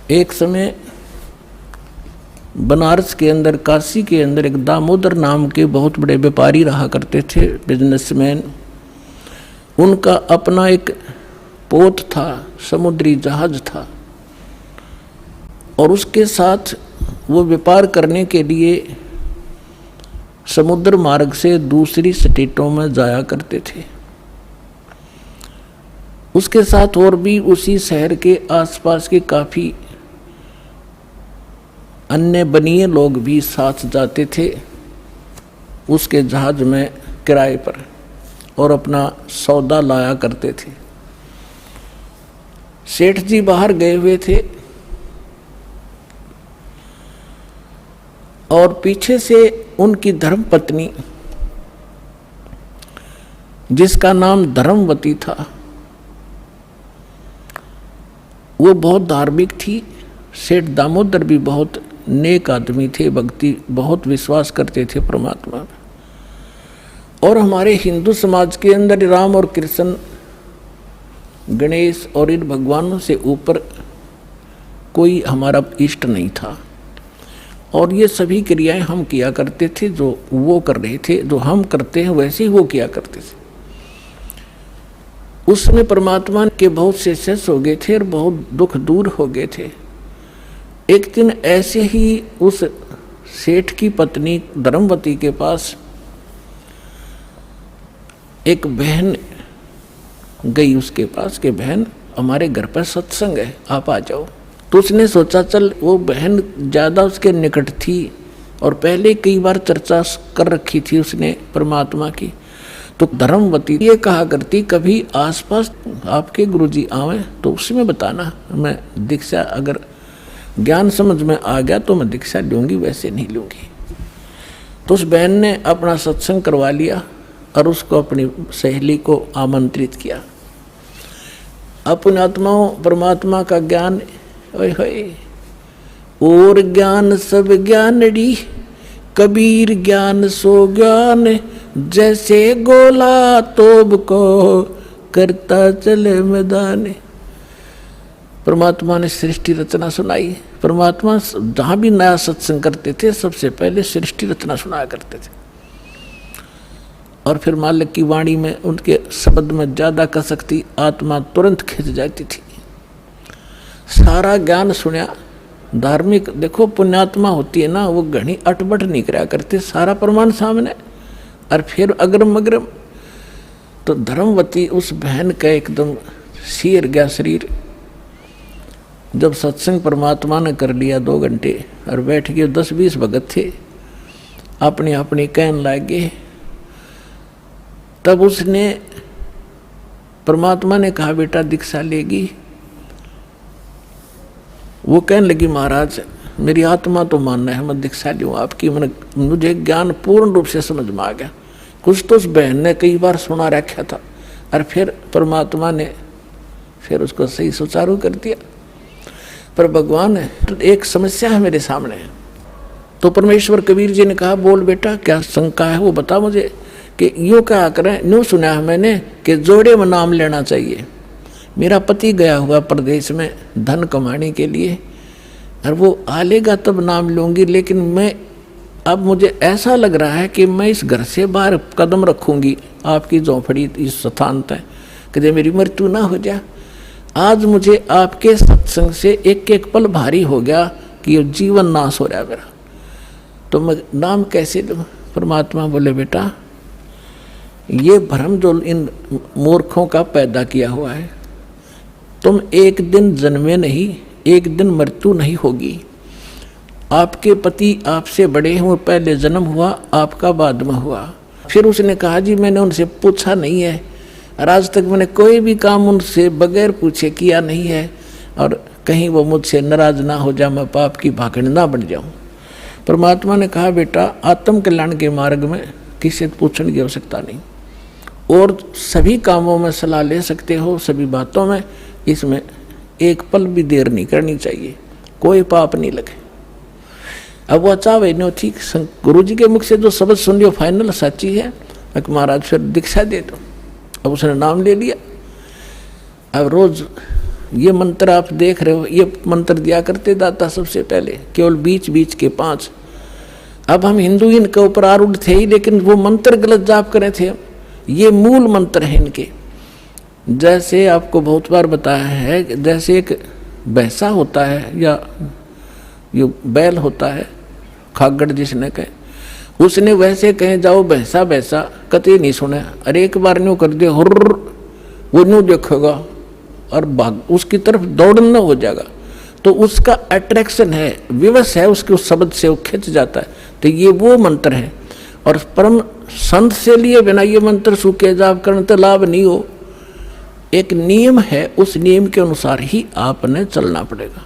एक समय बनारस के अंदर, काशी के अंदर एक दामोदर नाम के बहुत बड़े व्यापारी रहा करते थे, बिजनेसमैन। उनका अपना एक पोत था, समुद्री जहाज था, और उसके साथ वो व्यापार करने के लिए समुद्र मार्ग से दूसरी स्टेटों में जाया करते थे। उसके साथ और भी उसी शहर के आसपास के काफ़ी अन्य बनिए लोग भी साथ जाते थे उसके जहाज में किराए पर, और अपना सौदा लाया करते थे। सेठ जी बाहर गए हुए थे और पीछे से उनकी धर्मपत्नी, जिसका नाम धर्मवती था, वो बहुत धार्मिक थी। सेठ दामोदर भी बहुत नेक आदमी थे, भक्ति बहुत विश्वास करते थे परमात्मा में। और हमारे हिंदू समाज के अंदर राम और कृष्ण, गणेश और इन भगवानों से ऊपर कोई हमारा इष्ट नहीं था। और ये सभी क्रियाएं हम किया करते थे, जो वो कर रहे थे, जो हम करते हैं वैसे ही वो किया करते थे। उसमें परमात्मा के बहुत से शिष्य हो गए थे और बहुत दुख दूर हो गए थे। एक दिन ऐसे ही उस सेठ की पत्नी धर्मवती के पास एक बहन गई उसके पास कि बहन, हमारे घर पर सत्संग है, आप आ जाओ। तो उसने सोचा चल, वो बहन ज़्यादा उसके निकट थी और पहले कई बार चर्चा कर रखी थी उसने परमात्मा की। तो धर्मवती ये कहा करती, कभी आसपास आपके गुरुजी आवे तो उसमें बताना, मैं दीक्षा अगर ज्ञान समझ में आ गया तो मैं दीक्षा लूँगी, वैसे नहीं लूँगी। तो उस बहन ने अपना सत्संग करवा लिया और उसको अपनी सहेली को आमंत्रित किया। अपने आत्माओं परमात्मा का ज्ञान, ओए होए, और ज्ञान सब ज्ञानड़ी, कबीर ज्ञान सो ज्ञान, जैसे गोला तोब को करता चले मैदान। परमात्मा ने सृष्टि रचना सुनाई। परमात्मा जहाँ भी नया सत्संग करते थे सबसे पहले सृष्टि रचना सुनाया करते थे, और फिर मालिक की वाणी में उनके शब्द में ज़्यादा कसक थी, आत्मा तुरंत खिंच जाती थी। सारा ज्ञान सुना। धार्मिक देखो, पुण्यात्मा होती है ना, वो घनी अटबट नहीं कराया करते, सारा प्रमाण सामने, और फिर अग्रम अग्रम। तो धर्मवती उस बहन का एकदम सिर गया शरीर। जब सत्संग परमात्मा ने कर लिया 2 घंटे और बैठ गए, 10-20 भगत थे, अपनी अपनी कहन लागे। तब उसने, परमात्मा ने कहा बेटा दीक्षा लेगी। वो कहने लगी महाराज मेरी आत्मा तो मानना है मैं दीक्षा लूँ आपकी, मुझे ज्ञान पूर्ण रूप से समझ में आ गया। कुछ तो उस बहन ने कई बार सुना रखा था और फिर परमात्मा ने फिर उसको सही सुचारू कर दिया। पर भगवान है तो एक समस्या है मेरे सामने। तो परमेश्वर कबीर जी ने कहा बोल बेटा क्या शंका है वो बता मुझे, कि यूँ क्या करें, यूँ सुना है मैंने कि जोड़े में नाम लेना चाहिए। मेरा पति गया हुआ प्रदेश में धन कमाने के लिए, और वो आ लेगा तब नाम लूँगी, लेकिन मैं अब मुझे ऐसा लग रहा है कि मैं इस घर से बाहर कदम रखूँगी आपकी झोंपड़ी इस स्थान तक, कि जब मेरी मृत्यु ना हो जाए। आज मुझे आपके सत्संग से एक एक पल भारी हो गया कि ये जीवन नाश हो रहा है मेरा, तो मैं नाम कैसे लूँ। परमात्मा बोले बेटा ये भ्रम जो इन मूर्खों का पैदा किया हुआ है, तुम एक दिन जन्मे नहीं, एक दिन मृत्यु नहीं होगी। आपके पति आपसे बड़े हैं, वो पहले जन्म हुआ, आपका बाद में हुआ। फिर उसने कहा जी मैंने उनसे पूछा नहीं है, और आज तक मैंने कोई भी काम उनसे बगैर पूछे किया नहीं है, और कहीं वो मुझसे नाराज ना हो जाए, मैं पाप की भागड़ ना बन जाऊं। परमात्मा ने कहा बेटा आत्म कल्याण के मार्ग में किसी से पूछने की आवश्यकता नहीं, और सभी कामों में सलाह ले सकते हो, सभी बातों में, इसमें एक पल भी देर नहीं करनी चाहिए, कोई पाप नहीं लगे। अब वो चाहे नो ठीक, गुरु जी के मुख से जो शब्द सुन लियो फाइनल सच्ची है, महाराज फिर दीक्षा दे दो। अब उसने नाम ले लिया। अब रोज ये मंत्र आप देख रहे हो, ये मंत्र दिया करते दाता सबसे पहले, केवल बीच बीच के 5। अब हम हिंदू इनके ऊपर आरूढ़ थे ही, लेकिन वो मंत्र गलत जाप करे थे। ये मूल मंत्र हैं इनके। जैसे आपको बहुत बार बताया है, जैसे एक भैंसा होता है या ये बैल होता है, खागड़ जिसने कहे, उसने वैसे कहे जाओ भैंसा भैंसा, कतई नहीं सुने। अरे एक बार न्यू कर दिया हुर्र, वो न्यू देखेगा और भाग उसकी तरफ दौड़ना हो जाएगा। तो उसका अट्रैक्शन है, विवश है उसके उस शब्द से, वो खिंच जाता है। तो ये वो मंत्र है। और परम संत से लिए बिना ये मंत्र सूखे जाप करने तो लाभ नहीं हो। एक नियम है, उस नियम के अनुसार ही आपने चलना पड़ेगा।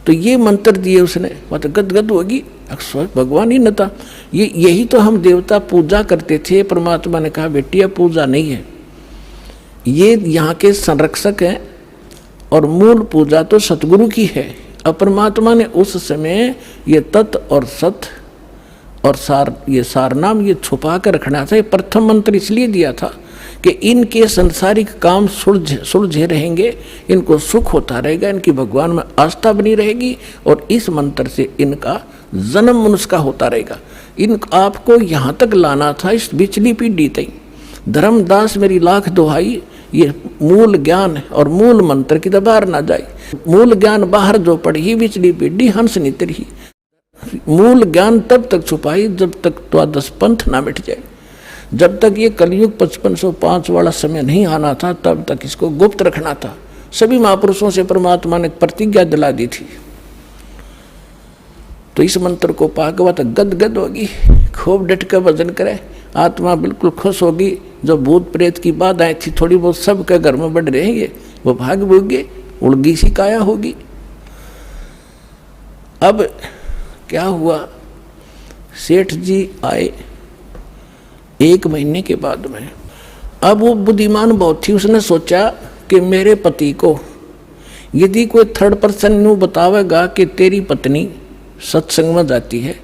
तो ये मंत्र दिए उसने, मतलब गदगद होगी, अक्सर भगवान ही न था। यही तो हम देवता पूजा करते थे। परमात्मा ने कहा बेटिया पूजा नहीं है, ये यहाँ के संरक्षक हैं और मूल पूजा तो सतगुरु की है। अब परमात्मा ने उस समय ये तत् और सत और सार, ये सार नाम ये छुपा कर रखना था। ये प्रथम मंत्र इसलिए दिया था कि इनके संसारिक काम सुलझे रहेंगे, इनको सुख होता रहेगा, इनकी भगवान में आस्था बनी रहेगी और इस मंत्र से इनका जन्म मनुष्य का होता रहेगा। इन आपको यहाँ तक लाना था, इस बिचली पीढ़ी तक। धर्मदास मेरी लाख दुहाई, ये मूल ज्ञान और मूल मंत्र की बाहर ना जाए। मूल ज्ञान बाहर जो पढ़ी, बिचली पीढ़ी हंस नितर ही। मूल ज्ञान तब तक छुपाई जब तक द्वादश पंथ ना मिट जाए। जब तक ये कलयुग 5505 वाला समय नहीं आना था, तब तक इसको गुप्त रखना था। सभी महापुरुषों से परमात्मा ने प्रतिज्ञा दिला दी थी। तो इस मंत्र को पाकवा तो गदगद होगी, खूब डट कर भजन करे, आत्मा बिल्कुल खुश होगी। जो भूत प्रेत की बाधाएं थी थोड़ी बहुत सबके घर में बढ़ रहेंगे, वो भाग भूगे, उड़गी सी काया होगी। अब क्या हुआ, सेठ जी आए 1 महीने के बाद में। अब वो बुद्धिमान बहुत थी, उसने सोचा कि मेरे पति को यदि कोई थर्ड पर्सन यूँ बतावेगा कि तेरी पत्नी सत्संग में जाती है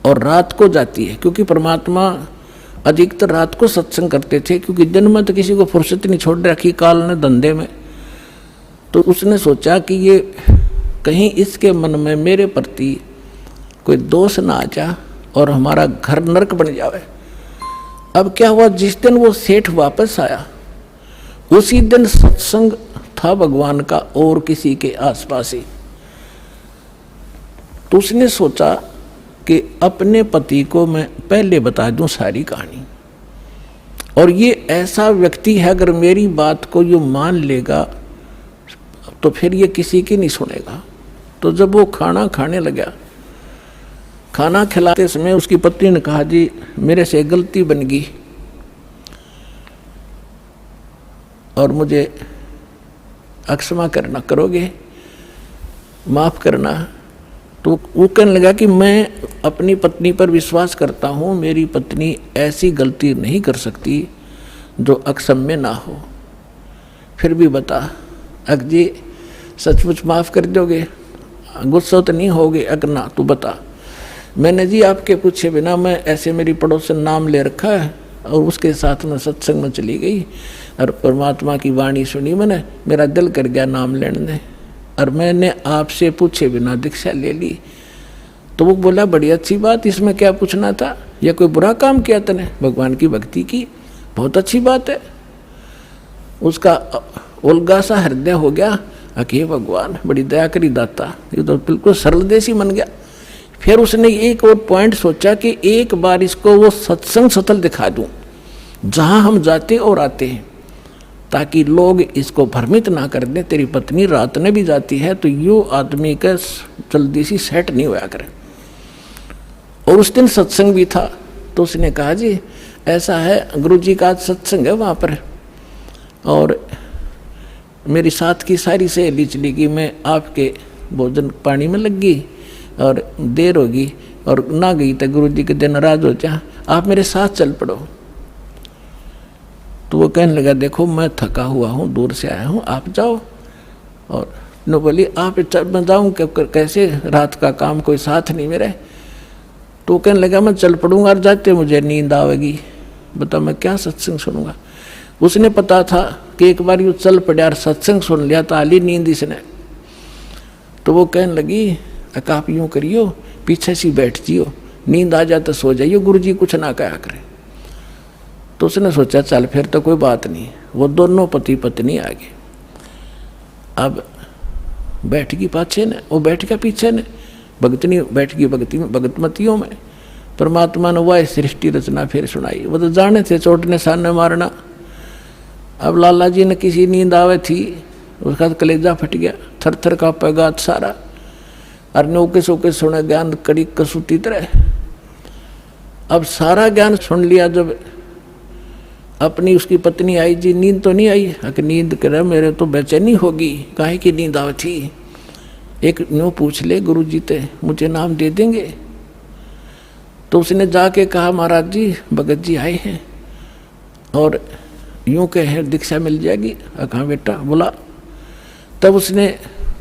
और रात को जाती है, क्योंकि परमात्मा अधिकतर रात को सत्संग करते थे, क्योंकि दिन में तो किसी को फुर्सत नहीं छोड़ रखी काल ने धंधे में। तो उसने सोचा कि ये कहीं इसके मन में मेरे प्रति कोई दोष ना आ जा और हमारा घर नरक बन जावे। अब क्या हुआ, जिस दिन वो सेठ वापस आया उसी दिन सत्संग था भगवान का और किसी के आसपास ही। तो उसने सोचा कि अपने पति को मैं पहले बता दूं सारी कहानी, और ये ऐसा व्यक्ति है अगर मेरी बात को यूँ मान लेगा तो फिर ये किसी की नहीं सुनेगा। तो जब वो खाना खाने लगा, खाना खिलाते समय उसकी पत्नी ने कहा जी मेरे से गलती बन गई और मुझे अक्षमा करना, करोगे, माफ़ करना। तो वो कहने लगा कि मैं अपनी पत्नी पर विश्वास करता हूँ, मेरी पत्नी ऐसी गलती नहीं कर सकती जो अक्षम्य ना हो। फिर भी बता अग जी सचमुच माफ़ कर दोगे, गुस्सा तो नहीं होगे? अगर ना तो बता। मैंने जी आपके पूछे बिना, मैं ऐसे मेरी पड़ोसन नाम ले रखा है और उसके साथ में सत्संग में चली गई और परमात्मा की वाणी सुनी मैंने, मेरा दिल कर गया नाम लेने, और मैंने आपसे पूछे बिना दीक्षा ले ली। तो वो बोला बड़ी अच्छी बात, इसमें क्या पूछना था, या कोई बुरा काम किया तूने? भगवान की भक्ति की, बहुत अच्छी बात है। उसका उल्गा सा हृदय हो गया, अके भगवान बड़ी दया करी दाता, ये तो बिल्कुल सरल देसी बन गया। फिर उसने एक और पॉइंट सोचा कि एक बार इसको वो सत्संग स्थल दिखा दूं जहां हम जाते और आते हैं, ताकि लोग इसको भ्रमित ना कर दें तेरी पत्नी रात में भी जाती है, तो यो आदमी का जल्दी सी सेट नहीं होया करे। और उस दिन सत्संग भी था। तो उसने कहा जी ऐसा है, गुरुजी का आज सत्संग है वहाँ पर, और मेरी साथ की सारी सहेली चली गई, मैं आपके भोजन पानी में लग गई और देर होगी और ना गई तो गुरुजी के दिन नाराज हो जा, आप मेरे साथ चल पड़ो। तो वो कहने लगा देखो मैं थका हुआ हूँ, दूर से आया हूँ, आप जाओ। और नो बोली आप मैं जाऊँ कैसे, रात का काम कोई साथ नहीं मेरे। तो वो कहने लगा मैं चल पड़ूंगा और जाते मुझे नींद आवेगी, बता मैं क्या सत्संग सुनूंगा। उसने पता था कि एक बार यूँ चल पड़ा और सत्संग सुन लिया तो आली नींद इसने। तो वो कहने लगी आप यूँ करियो, पीछे से बैठ जियो, नींद आ जाए तो सो जाइयो, गुरु जी कुछ ना कहा करें। तो उसने सोचा चल फिर तो कोई बात नहीं। वो दोनों पति पत्नी आ गए। अब बैठ गई पाछे ने, वो बैठ गया पीछे ने, भगतनी बैठ गई भगतमतियों में। परमात्मा ने वह सृष्टि रचना फिर सुनाई। वो तो जाने थे चोटने सामने मारना। अब लाला जी ने किसी नींद आवे थी, उसका कलेजा फट गया, थर थर कांपे गात सारा, और नौके सोके सुने ज्ञान कड़ी कसूती तरह। अब सारा ज्ञान सुन लिया। जब अपनी उसकी पत्नी आई, जी नींद तो नहीं आई? कि नींद करे मेरे तो बेचैनी होगी, काहे की नींद आवे थी? एक न्यू पूछ ले गुरु जी ते, मुझे नाम दे देंगे? तो उसने जाके कहा महाराज जी भगत जी आए हैं और यूँ कहे दीक्षा मिल जाएगी। कहा बेटा बोला। तब उसने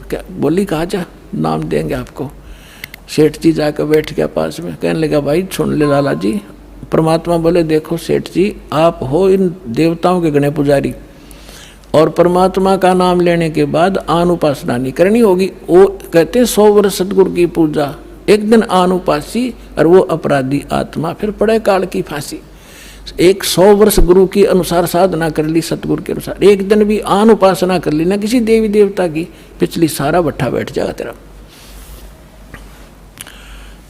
क्या बोली, कहा जा नाम देंगे आपको। सेठ जी जाकर बैठ गया पास में, कहने लगा भाई सुन ले लाला जी। परमात्मा बोले देखो सेठ जी, आप हो इन देवताओं के गणे पुजारी, और परमात्मा का नाम लेने के बाद आन उपासना नहीं करनी होगी। वो कहते 100 वर्ष सतगुरु की पूजा, एक दिन आन उपासी और वो अपराधी आत्मा फिर पड़े काल की फांसी। 100 वर्ष गुरु की अनुसार साधना कर ली, सतगुरु के अनुसार, एक दिन भी आन उपासना कर ली ना किसी देवी देवता की, पिछली सारा भट्ठा बैठ जाएगा तेरा।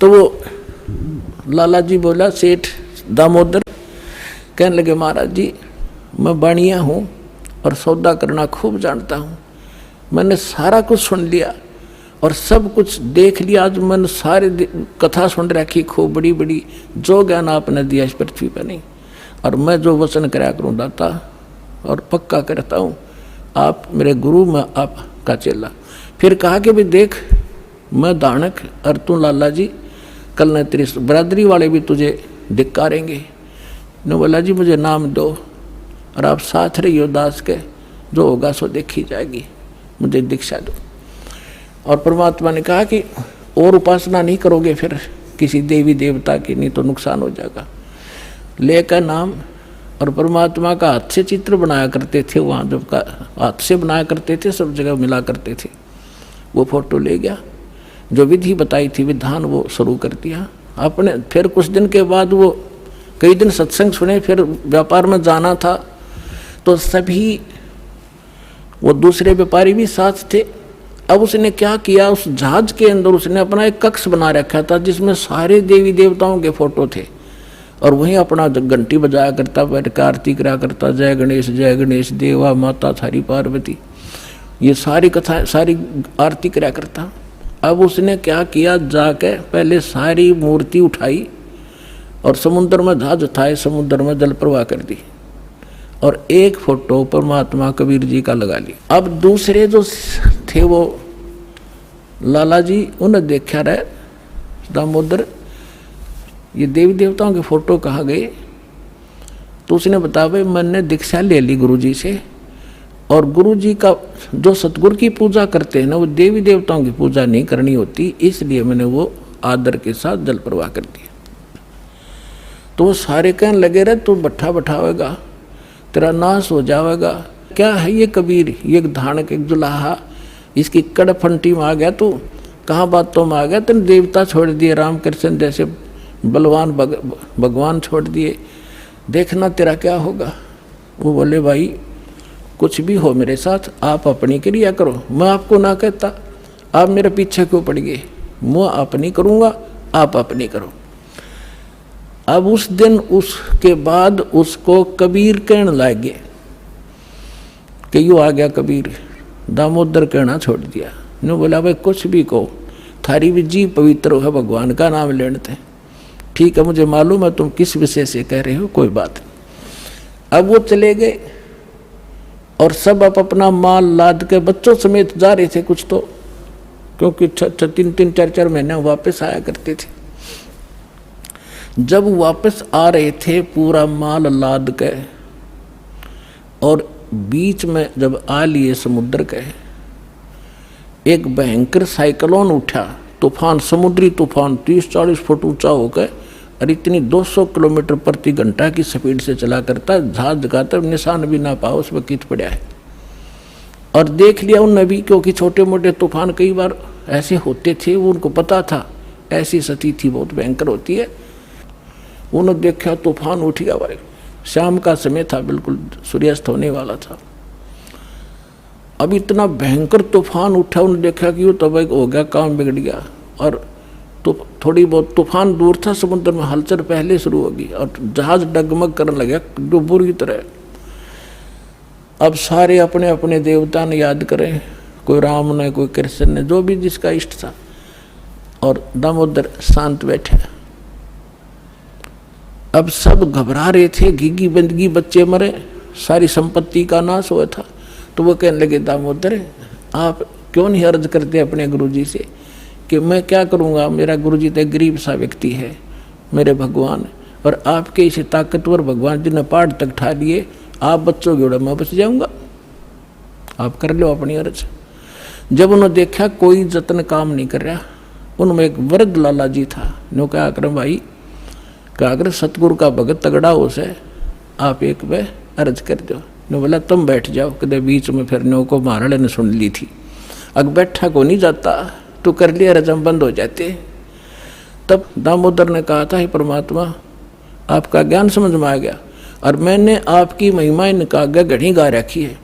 तो वो लाला जी बोला सेठ दामोदर, कहने लगे महाराज जी मैं बाणिया हूँ और सौदा करना खूब जानता हूँ। मैंने सारा कुछ सुन लिया और सब कुछ देख लिया। आज मैंने सारे कथा सुन रखी खूब बड़ी बड़ी, जो ज्ञान आपने दिया इस पृथ्वी पर नहीं। और मैं जो वचन कराया करूँ दाता, और पक्का करता हूँ आप मेरे गुरु, मैं आपका चेला। फिर कहा कि भी देख मैं दानक और तू लाला जी, कल न तेरी बरादरी वाले भी तुझे धिक्कारेंगे। ने बोला जी मुझे नाम दो और आप साथ रहियो दास के, जो होगा सो देखी जाएगी, मुझे दीक्षा दो। और परमात्मा ने कहा कि और उपासना नहीं करोगे फिर किसी देवी देवता की, नहीं तो नुकसान हो जाएगा। लेकर नाम, और परमात्मा का हाथ से चित्र बनाया करते थे वहाँ, जब का हाथ से बनाया करते थे, सब जगह मिला करते थे। वो फोटो ले गया, जो विधि बताई थी विधान वो शुरू कर दिया आपने। फिर कुछ दिन के बाद वो कई दिन सत्संग सुने, फिर व्यापार में जाना था तो सभी वो दूसरे व्यापारी भी साथ थे। अब उसने क्या किया, उस जहाज के अंदर उसने अपना एक कक्ष बना रखा था जिसमें सारे देवी देवताओं के फोटो थे, और वहीं अपना घंटी बजाया करता, बैठ कर आरती करा करता, जय गणेश देवा माता थारी पार्वती, ये सारी कथा सारी आरती करा करता। अब उसने क्या किया, जाके पहले सारी मूर्ति उठाई और समुद्र में जहाज उठाए, समुद्र में जल प्रवाह कर दी, और एक फोटो परमात्मा कबीर जी का लगा ली। अब दूसरे जो थे वो लाला जी, उन्हें देखा रहे दामोदर ये देवी देवताओं के फोटो कहाँ गए? तो उसने बताया भाई मैंने दीक्षा ले ली गुरु जी से, और गुरु जी का जो सतगुरु की पूजा करते हैं ना, वो देवी देवताओं की पूजा नहीं करनी होती, इसलिए मैंने वो आदर के साथ जल प्रवाह कर दिया। तो वो सारे कहने लगे रहे तू भट्ठा बैठावेगा, तेरा नाश हो जाएगा। क्या है ये कबीर, ये धानक एक जुलाहा, इसकी कड़फंटी में आ गया तू, कहाँ बातों में आ गया, तेने देवता छोड़ दिए, रामकृष्ण जैसे बलवान भगवान छोड़ दिए, देखना तेरा क्या होगा। वो बोले भाई कुछ भी हो मेरे साथ, आप अपनी क्रिया करो, मैं आपको ना कहता, आप मेरे पीछे क्यों पड़ गए, मैं अपनी करूँगा, आप अपनी करो। अब उस दिन उसके बाद उसको कबीर कहने लगे कि यूँ आ गया कबीर, दामोदर कहना छोड़ दिया। ने बोला भाई कुछ भी कहो, थारी भी जी पवित्र है, भगवान का नाम लेते हैं, ठीक है मुझे मालूम है तुम किस विषय से कह रहे हो, कोई बात नहीं। अब वो चले गए और सब अपना माल लाद के बच्चों समेत जा रहे थे कुछ तो, क्योंकि 3-3 4-4 महीने वापस आया करते थे। जब वापस आ रहे थे पूरा माल लाद के, और बीच में जब आ लिए समुद्र के, एक भयंकर साइक्लोन उठा, तूफान, समुद्री तूफान 30-40 फुट ऊंचा होकर और इतनी 200 किलोमीटर प्रति घंटा की स्पीड से चला करता, जहाज का तब निशान भी ना पाओ उस वक्त पड़ा है। और देख लिया उन नबी, क्योंकि छोटे मोटे तूफान कई बार ऐसे होते थे, वो उनको पता था ऐसी स्थिति थी बहुत भयंकर होती है। उन्होंने देखा तूफान उठ गया भाई, शाम का समय था, बिल्कुल सूर्यास्त होने वाला था। अब इतना भयंकर तूफान उठा, उन्होंने देखा कि वो तब हो गया, काम बिगड़ गया। और तो थोड़ी बहुत तूफान दूर था, समुद्र में हलचल पहले शुरू होगी और जहाज डगमग करने लगा जो बुरी तरह। अब सारे अपने अपने देवता ने याद करें, कोई राम ने, कोई कृष्ण ने, जो भी जिसका इष्ट था, और दामोदर शांत बैठे। अब सब घबरा रहे थे, घिघी बंदगी, बच्चे मरे, सारी संपत्ति का नाश हुआ था। तो वो कहने लगे, दामोदर आप क्यों नहीं अर्ज करते अपने गुरुजी से कि मैं क्या करूँगा, मेरा गुरुजी तो गरीब सा व्यक्ति है, मेरे भगवान, और आपके इसे ताकतवर भगवान जिन्हें पहाड़ तक ठा लिए, आप बच्चों के मैं बच जाऊँगा, आप कर लो अपनी अर्ज। जब उन्होंने देखा कोई जतन काम नहीं कर रहा, उनमें एक वृद्ध लाला जी था, नो क्या कर भाई, क्या कर सतगुरु का भगत तगड़ा हो से, आप एक वे अर्ज कर दो। ने बोला तुम बैठ जाओ, कदे बीच में फिर नो को महाराज ने सुन ली थी, अग बैठा को नहीं जाता, तो कर लिया रजम बंद हो जाते। तब दामोदर ने कहा था, हे परमात्मा आपका ज्ञान समझ में आ गया, और मैंने आपकी महिमा इनका घड़ी गा रखी है,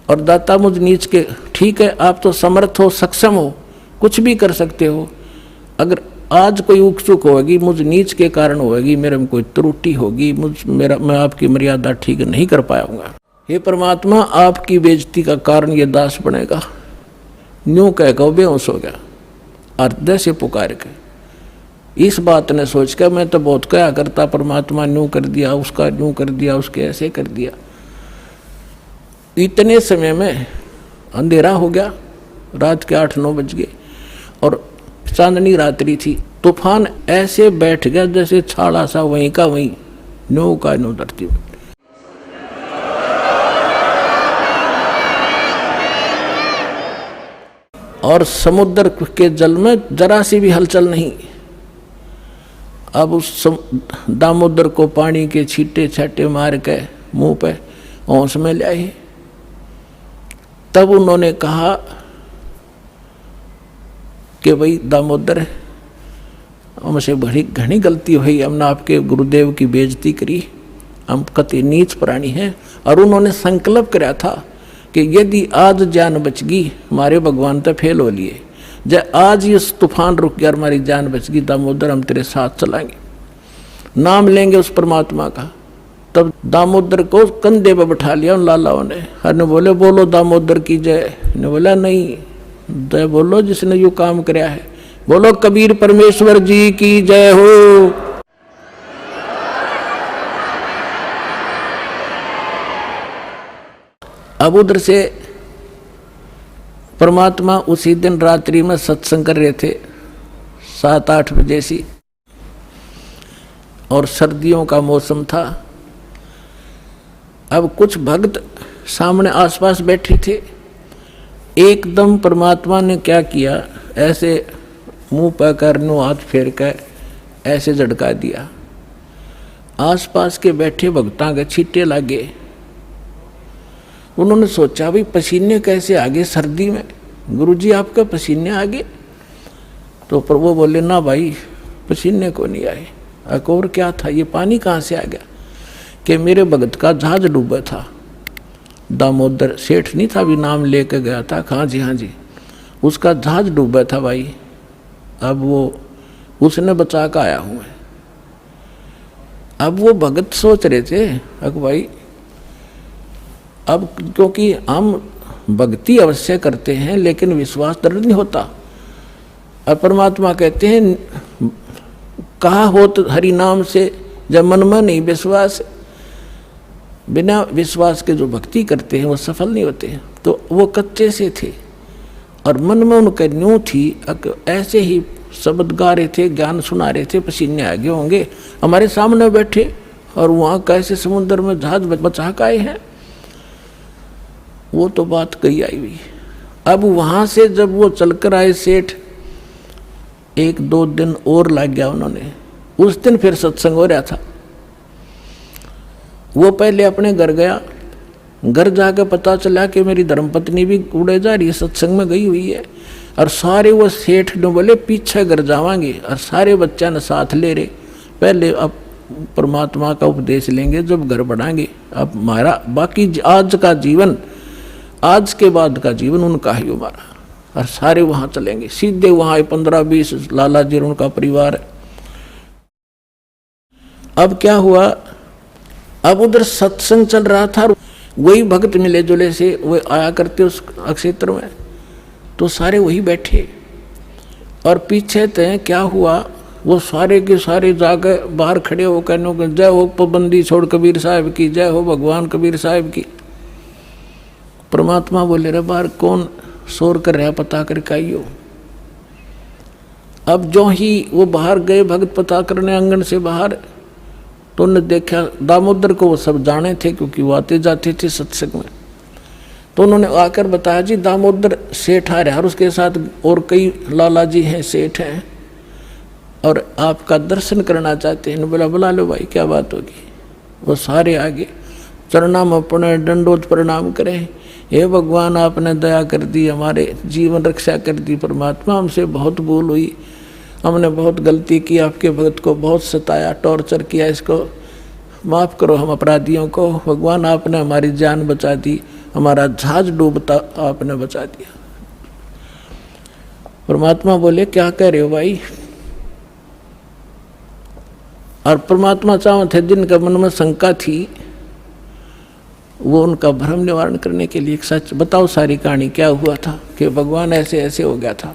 और दाता मुझ नीच के, ठीक है आप तो समर्थ हो, सक्षम हो, कुछ भी कर सकते हो, अगर आज कोई उकचुक होगी मुझ नीच के कारण होगी, मेरे में कोई त्रुटि होगी, मैं आपकी मर्यादा ठीक नहीं कर पाऊंगा, हे परमात्मा आपकी बेइज्जती का कारण ये दास बनेगा। न्यू कह के बेहोश हो गया, अर्ध से पुकार के। इस बात ने सोच कर मैं तो बहुत क्या करता, परमात्मा न्यू कर दिया, उसका न्यू कर दिया, उसके ऐसे कर दिया। इतने समय में अंधेरा हो गया, रात के 8-9 बज गए, और चांदनी रात्रि थी। तूफान ऐसे बैठ गया जैसे छाड़ा सा, वहीं का वहीं, न्यू का न्यू धरती। और समुद्र के जल में जरा सी भी हलचल नहीं। अब उस दामोदर को पानी के छींटे छाटे मार के मुंह पे होश में ले आए। तब उन्होंने कहा कि भाई दामोदर हमसे बड़ी घनी गलती हुई, हमने आपके गुरुदेव की बेइज्जती करी, हम कति नीच प्राणी हैं। और उन्होंने संकल्प कराया था कि यदि आज जान बच गई, हमारे भगवान तो फेल हो लिए, जब आज ये तूफान रुक गया, हमारी जान बच गई, दामोदर हम तेरे साथ चलाएंगे, नाम लेंगे उस परमात्मा का। तब दामोदर को कंधे पे बैठा लिया उन लालाओं ने, हर ने बोले बोलो दामोदर की जय, ने बोला नहीं जय बोलो जिसने यू काम कराया है, बोलो कबीर परमेश्वर जी की जय हो। अब उधर से परमात्मा उसी दिन रात्रि में सत्संग कर रहे थे 7-8 बजे सी, और सर्दियों का मौसम था। अब कुछ भक्त सामने आसपास बैठे थे, एकदम परमात्मा ने क्या किया, ऐसे मुंह पर करनो हाथ फेर कर ऐसे झटका दिया, आसपास के बैठे भक्तां के छींटे लगे। उन्होंने सोचा भाई पसीने कैसे आगे सर्दी में, गुरुजी आपका पसीने आगे? तो प्रभु बोले ना भाई पसीने को नहीं आए। और क्या था, ये पानी कहाँ से आ गया? कि मेरे भगत का जहाज डूबा था, दामोदर सेठ नहीं था, भी नाम लेके गया था, हाँ जी, उसका जहाज डूबा था भाई, अब वो उसने बचा कर आया हूँ। अब वो भगत सोच रहे थे अब भाई, अब क्योंकि हम भक्ति अवश्य करते हैं लेकिन विश्वास दृढ़ नहीं होता। और परमात्मा कहते हैं कहा हो तो हरि नाम से, जब मन में नहीं विश्वास, बिना विश्वास के जो भक्ति करते हैं वो सफल नहीं होते। तो वो कच्चे से थे और मन में उनका न्यू थी, ऐसे ही शब्द गा रहे थे, ज्ञान सुना रहे थे, पसीने आगे होंगे, हमारे सामने बैठे और वहाँ कैसे समुद्र में जहाज बचा के आए हैं। वो तो बात कही आई हुई। अब वहाँ से जब वो चलकर आए सेठ, 1-2 दिन और लग गया उन्होंने, उस दिन फिर सत्संग हो रहा था। वो पहले अपने घर गया, घर जाकर पता चला कि मेरी धर्मपत्नी भी उड़े जा रही है, सत्संग में गई हुई है। और सारे वो सेठ ने बोले पीछे घर जावांगे, और सारे बच्चा ने साथ ले रहे। पहले अब परमात्मा का उपदेश लेंगे, जब घर बढ़ाएंगे। अब हमारा बाकी आज का जीवन, आज के बाद का जीवन उनका ही हमारा। और सारे वहाँ चलेंगे, सीधे वहाँ 15-20 लाला जी उनका परिवार है। अब क्या हुआ, अब उधर सत्संग चल रहा था, वही भक्त मिले जुले से वो आया करते उस क्षेत्र में, तो सारे वही बैठे। और पीछे थे क्या हुआ, वो सारे के सारे जाकर बाहर खड़े हो कहने को जय हो पाबंदी छोड़ कबीर साहब की, जय हो भगवान कबीर साहब की। परमात्मा बोले रे बाहर कौन शोर कर रहा, पता करके आइयो। अब जो ही वो बाहर गए भक्त पता करने आंगन से बाहर, तो उन्होंने देखा दामोदर को, वो सब जाने थे क्योंकि वो आते जाते थे सत्संग में। तो उन्होंने आकर बताया जी दामोदर सेठ आ रहा है और उसके साथ और कई लाला जी हैं, सेठ हैं, और आपका दर्शन करना चाहते हैं। बोला बुला लो भाई, क्या बात होगी। वो सारे आगे चरणा में अपने दंडोत प्रणाम करें, हे भगवान आपने दया कर दी, हमारे जीवन रक्षा कर दी। परमात्मा हमसे बहुत भूल हुई, हमने बहुत गलती की, आपके भक्त को बहुत सताया, टॉर्चर किया, इसको माफ़ करो हम अपराधियों को। भगवान आपने हमारी जान बचा दी, हमारा जहाज डूबता आपने बचा दिया। परमात्मा बोले क्या कह रहे हो भाई। और परमात्मा चाहते थे जिनका मन में शंका थी, वो उनका भ्रम निवारण करने के लिए सच बताओ सारी कहानी क्या हुआ था, कि भगवान ऐसे ऐसे हो गया था।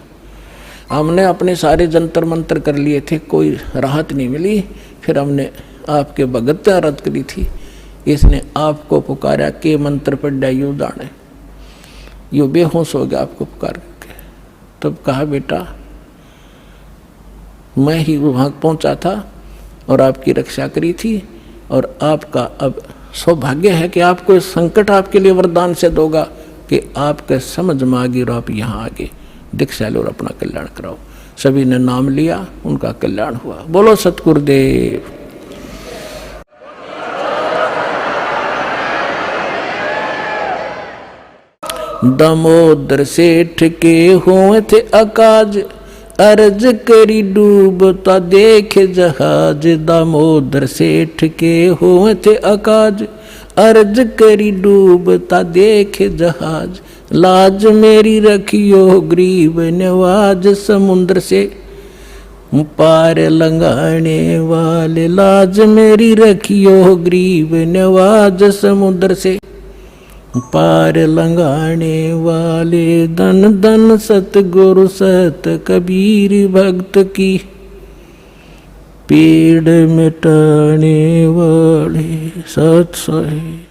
हमने अपने सारे जंतर मंतर कर लिए थे, कोई राहत नहीं मिली। फिर हमने आपके भगत आराध करी थी, इसने आपको पुकारा के मंत्र पढ़ा यू दाने, यू बेहोश हो गया आपको पुकार करके। तब कहा बेटा मैं ही वहाँ पहुँचा था और आपकी रक्षा करी थी, और आपका अब सौभाग्य है कि आपको इस संकट आपके लिए वरदान से दोगा कि आपके समझ में आगे और आप यहाँ आगे दीक्षा लो और अपना कल्याण कराओ। सभी ने नाम लिया, उनका कल्याण हुआ। बोलो सतगुरुदेव। दामोदर सेठ के हुए थे अकाज, अर्ज करी डूबता देखे जहाज। दामोदर सेठ के हुए थे अकाज, अर्ज करी डूबता देखे जहाज। लाज मेरी रखियो गरीब नवाज, समुद्र से पार लंघाने वाले। लाज मेरी रखियो गरीब नवाज, समुद्र से पार लंघाने वाले। धन धन सतगुरु सत कबीर भक्त की, पीड़ मिटाने वाले। सत सहे।